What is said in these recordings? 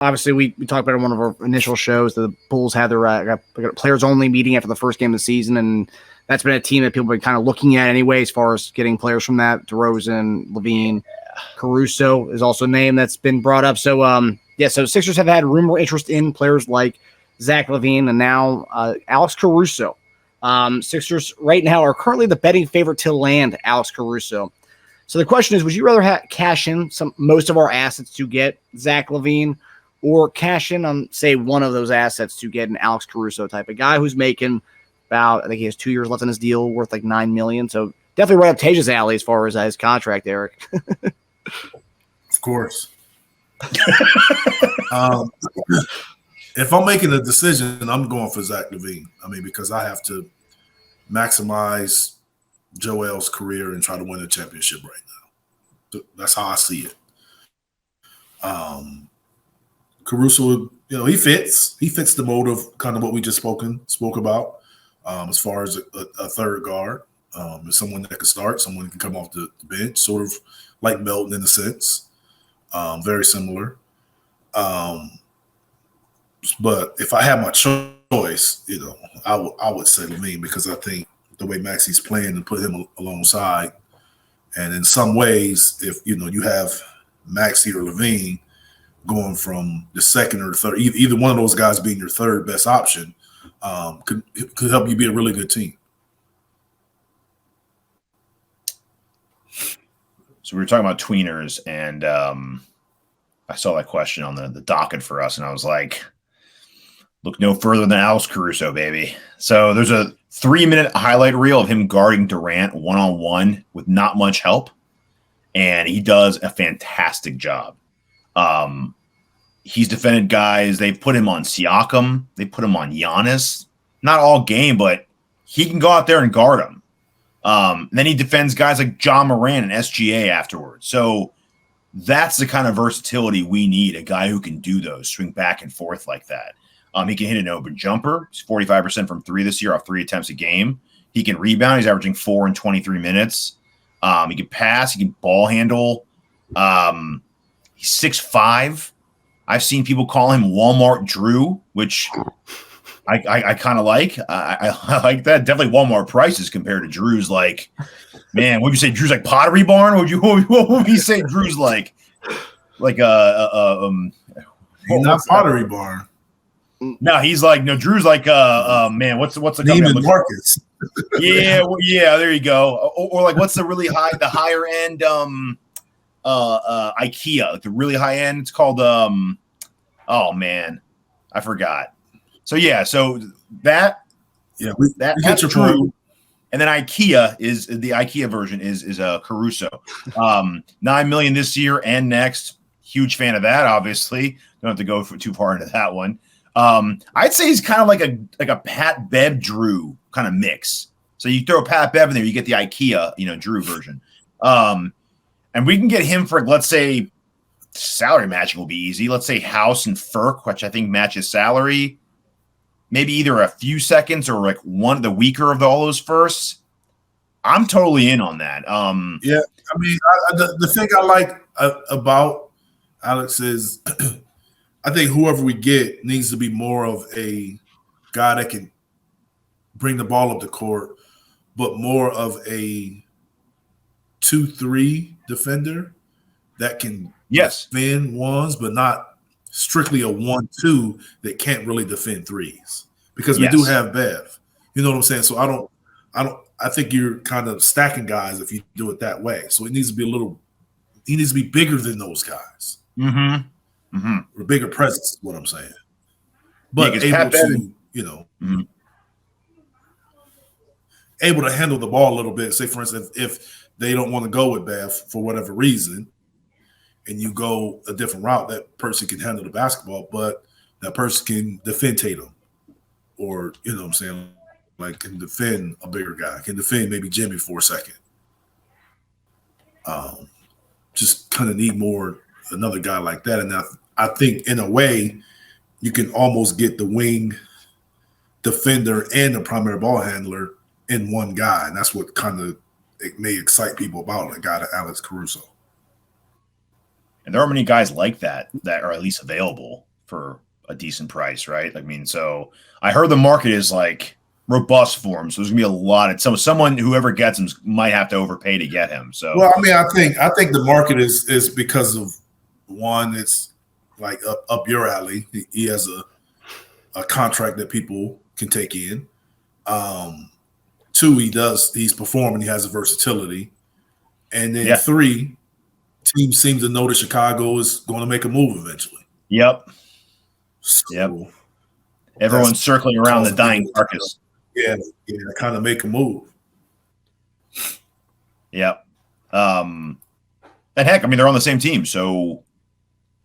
obviously we talked about it in one of our initial shows. The Bulls had their got players only meeting after the first game of the season, and that's been a team that people have been kind of looking at anyway as far as getting players from that. DeRozan, LaVine, Caruso is also a name that's been brought up. So so Sixers have had rumor interest in players like Zach LaVine and now Alex Caruso. Sixers right now are currently the betting favorite to land Alex Caruso. So the question is, would you rather cash in most of our assets to get Zach LaVine, or cash in on, say, one of those assets to get an Alex Caruso type of guy who's making about, I think he has 2 years left on his deal, worth like $9 million. So definitely right up Teja's alley as far as his contract, Eric. Of course. If I'm making a decision, I'm going for Zach LaVine. I mean, because I have to maximize Joel's career and try to win a championship right now. That's how I see it. Caruso, he fits. He fits the mold of kind of what we just spoke about. As far as a third guard, someone that can start, someone that can come off the bench, sort of like Melton in a sense. Very similar. But if I had my choice, I would say LaVine, because I think the way Maxi's playing and put him alongside, and in some ways, if you have Maxi or LaVine going from the second or third, either one of those guys being your third best option, could help you be a really good team. So we were talking about tweeners, and I saw that question on the docket for us, and I was like, look no further than Alex Caruso, baby. So there's a 3-minute highlight reel of him guarding Durant one-on-one with not much help, and he does a fantastic job. He's defended guys. They've put him on Siakam. They put him on Giannis. Not all game, but he can go out there and guard him. Then he defends guys like John Moran and SGA afterwards. So that's the kind of versatility we need, a guy who can do those, swing back and forth like that. He can hit an open jumper. He's 45% from three this year off 3 attempts a game. He can rebound. He's averaging 4 in 23 minutes. He can pass. He can ball handle. He's 6'5". I've seen people call him Walmart Drew, which I kind of like. I like that. Definitely Walmart prices compared to Drew's. Like, man, what would you say? Drew's like Pottery Barn? What would you say Drew's like? Like he's not Pottery Barn. No, he's like Drew's like man, what's the Neiman Marcus? yeah, there you go. Or like what's the higher end IKEA, like the really high end. It's called oh man, I forgot. So that we get your point. And then IKEA is the IKEA version is Caruso. $9 million this year and next. Huge fan of that, obviously. Don't have to go too far into that one. I'd say he's kind of like a Pat Bev Drew kind of mix. So you throw Pat Bev in there, you get the IKEA, Drew version. And we can get him for, let's say, salary matching will be easy. Let's say House and Furk, which I think matches salary. Maybe either a few seconds or like one of the weaker of all those firsts. I'm totally in on that. Yeah, I mean, the thing I like about Alex is I think whoever we get needs to be more of a guy that can bring the ball up the court, but more of a 2-3 defender that can defend ones, but not strictly a 1-2 that can't really defend threes, because we do have Bev. You know what I'm saying? So I think you're kind of stacking guys if you do it that way. So it needs to be he needs to be bigger than those guys. Mm-hmm. Mm-hmm. Or bigger presence is what I'm saying. But able to, able to handle the ball a little bit. Say, for instance, if they don't want to go with Bev for whatever reason, and you go a different route, that person can handle the basketball, but that person can defend Tatum, or what I'm saying, like can defend a bigger guy, can defend maybe Jimmy for a second. Just kind of need another guy like that. And I think in a way you can almost get the wing defender and the primary ball handler in one guy. And that's what kind of it may excite people about a guy like Alex Caruso. And there are many guys like that are at least available. for a decent price, right? I mean, so I heard the market is like robust for him, so there's gonna be a lot of someone whoever gets him might have to overpay to get him. So well, I mean, I think the market is because of one, it's like up your alley. He has a contract that people can take in. Two, he's performing, he has a versatility. And then three, teams seem to know that Chicago is going to make a move eventually. Yep. So yep. Everyone's circling around the dying carcass. Yeah, kind of make a move. Yep. And heck, I mean, they're on the same team. So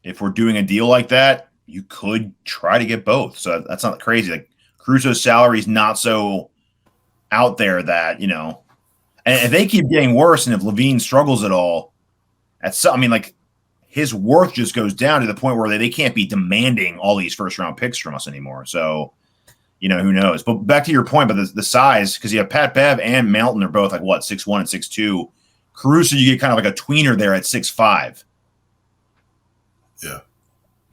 if we're doing a deal like that, you could try to get both. So that's not crazy. Like Caruso's salary is not so out there that, you know, and if they keep getting worse and if LaVine struggles at all, I mean, like his worth just goes down to the point where they can't be demanding all these first round picks from us anymore. So, you know, who knows? But back to your point about the size, because you have Pat Bev and Melton are both like what, 6'1" and 6'2". Caruso, you get kind of like a tweener there at 6'5". Yeah.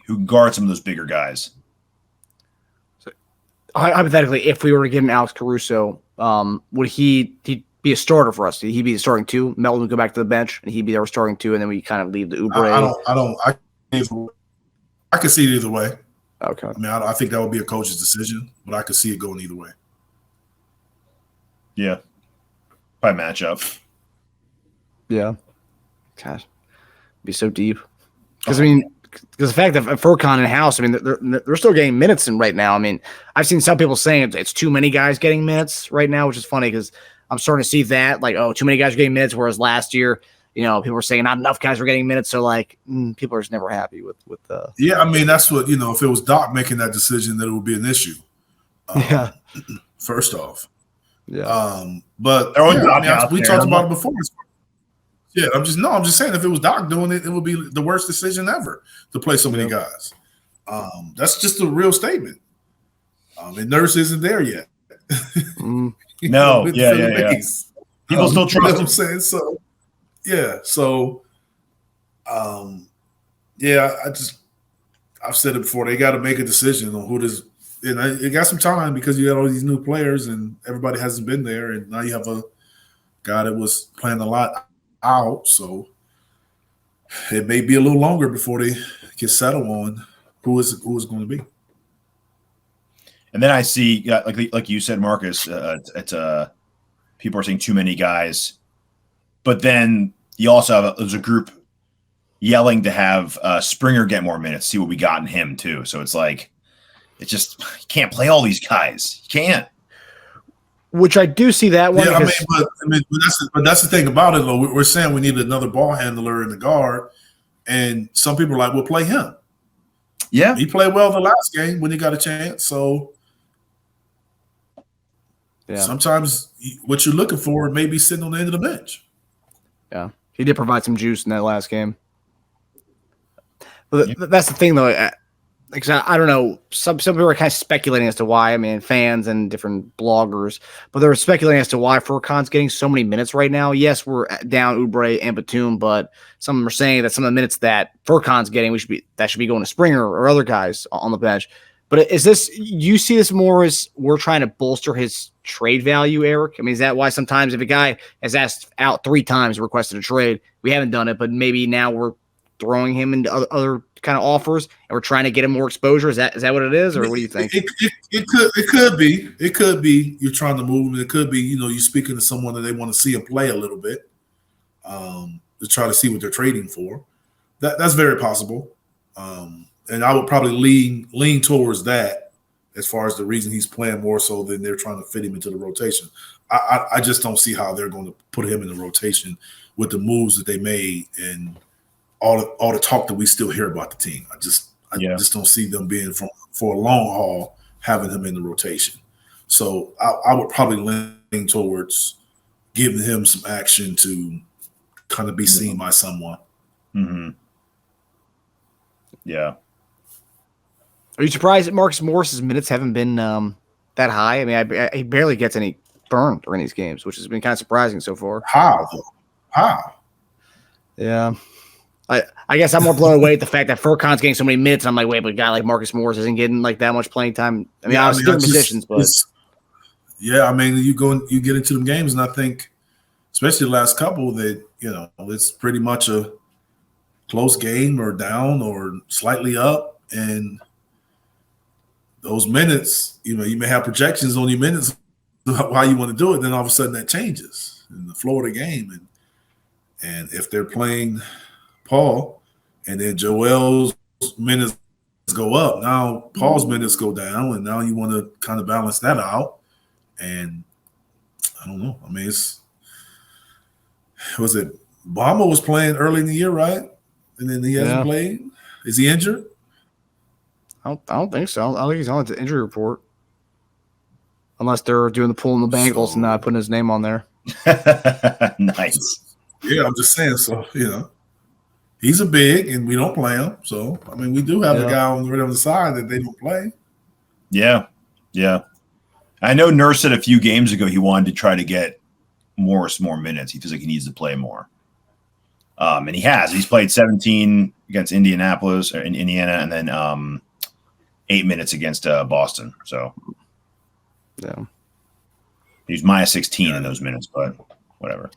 Who can guard some of those bigger guys. So, hypothetically, if we were to give him Alex Caruso, would he'd be a starter for us? He'd be the starting two. Melton would go back to the bench, and he'd be our starting two, and then we kind of leave the Oubre. I can see it either way. Okay. I mean, I think that would be a coach's decision, but I could see it going either way. Yeah. By matchup. Yeah. Gosh. It'd be so deep. Because, I mean, because the fact that Furkan and House, I mean, they're still getting minutes in right now. I mean, I've seen some people saying it's too many guys getting minutes right now, which is funny because I'm starting to see that, like, oh, too many guys are getting minutes, whereas last year, you know, people were saying not enough guys were getting minutes. So, like, people are just never happy with the. Yeah, I mean, that's what, you know, if it was Doc making that decision, that it would be an issue. Yeah. First off. Yeah. But I mean, we talked about it before. Yeah, I'm just saying if it was Doc doing it, it would be the worst decision ever to play so many guys. That's just a real statement. And Nurse isn't there yet. No, yeah. People still trust. You know what I'm saying? So, yeah. So, I've said it before. They got to make a decision on who does. And it got some time because you got all these new players and everybody hasn't been there, and now you have a guy that was playing a lot out. So it may be a little longer before they can settle on who is going to be. And then I see, like you said, Marcus, people are saying too many guys, but then you also have there's a group yelling to have Springer get more minutes, see what we got in him too. So it's like, it's just you can't play all these guys. You can't. Which I do see that one. Yeah, but that's the thing about it, though. We're saying we need another ball handler in the guard, and some people are like, "We'll play him." Yeah, he played well the last game when he got a chance. So, sometimes what you're looking for may be sitting on the end of the bench. Yeah, he did provide some juice in that last game. But that's the thing, though. Like, I don't know. Some people are kind of speculating as to why. I mean, fans and different bloggers, but they're speculating as to why Furkan's getting so many minutes right now. Yes, we're down Oubre and Batum, but some of them are saying that some of the minutes that Furkan's getting, should be going to Springer or other guys on the bench. But is this, you see this more as we're trying to bolster his trade value, Eric? I mean, is that why sometimes if a guy has asked out 3 times, requested a trade, we haven't done it, but maybe now we're throwing him into other kind of offers and we're trying to get him more exposure? Is that what it is, or what do you think? It could be you're trying to move him. It could be, you know, you're speaking to someone that they want to see him play a little bit, to try to see what they're trading for. That's very possible. And I would probably lean towards that as far as the reason he's playing more so than they're trying to fit him into the rotation. I just don't see how they're going to put him in the rotation with the moves that they made and all the talk that we still hear about the team. I just don't see them being for a long haul having him in the rotation. So I would probably lean towards giving him some action to kind of be seen by someone. Mm-hmm. Yeah. Are you surprised that Marcus Morris's minutes haven't been that high? I mean, he barely gets any burn during these games, which has been kind of surprising so far. How? Yeah. I guess I'm more blown away at the fact that Furkan's getting so many minutes. And I'm like, wait, but a guy like Marcus Morris isn't getting like that much playing time. I mean, obviously different positions, but I mean, you get into them games, and I think, especially the last couple, that it's pretty much a close game or down or slightly up, and those minutes, you may have projections on your minutes how you want to do it. Then all of a sudden that changes in the flow of the game, and if they're playing Paul, and then Joel's minutes go up. Now Paul's minutes go down, and now you want to kind of balance that out. And I don't know. I mean, Bamba was playing early in the year, right? And then he hasn't played. Is he injured? I don't think so. I don't think he's on the injury report, unless they're doing the pull in the Bengals and not putting his name on there. Nice. Yeah, I'm just saying. So he's a big, and we don't play him. So, I mean, we do have a guy on the other side that they don't play. Yeah. I know Nurse said a few games ago he wanted to try to get Morris more minutes. He feels like he needs to play more. And he has. He's played 17 against Indianapolis or in Indiana, and then 8 minutes against Boston. So, yeah. He's minus 16 in those minutes, but whatever.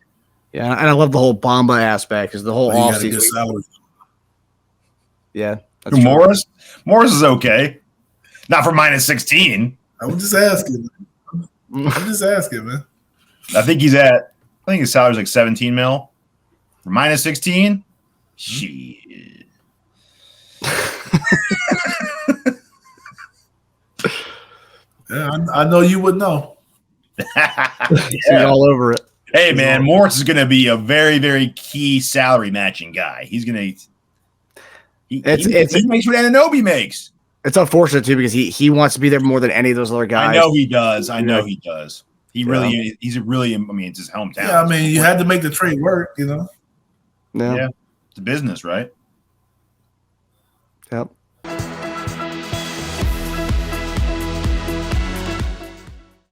Yeah, and I love the whole Bamba aspect because the whole offseason. Yeah. Morris is okay. Not for minus 16. I'm just asking. Man. I think his salary's like 17 mil. For minus 16? Shit. Yeah, I know you would know. All over it. Hey, man, Morris is going to be a very, very key salary matching guy. He's going to he makes what Anunoby makes. It's unfortunate, too, because he wants to be there more than any of those other guys. I know he does. He's really, I mean, it's his hometown. Yeah, I mean, you had to make the trade work, Yeah. Yeah. It's a business, right? Yep.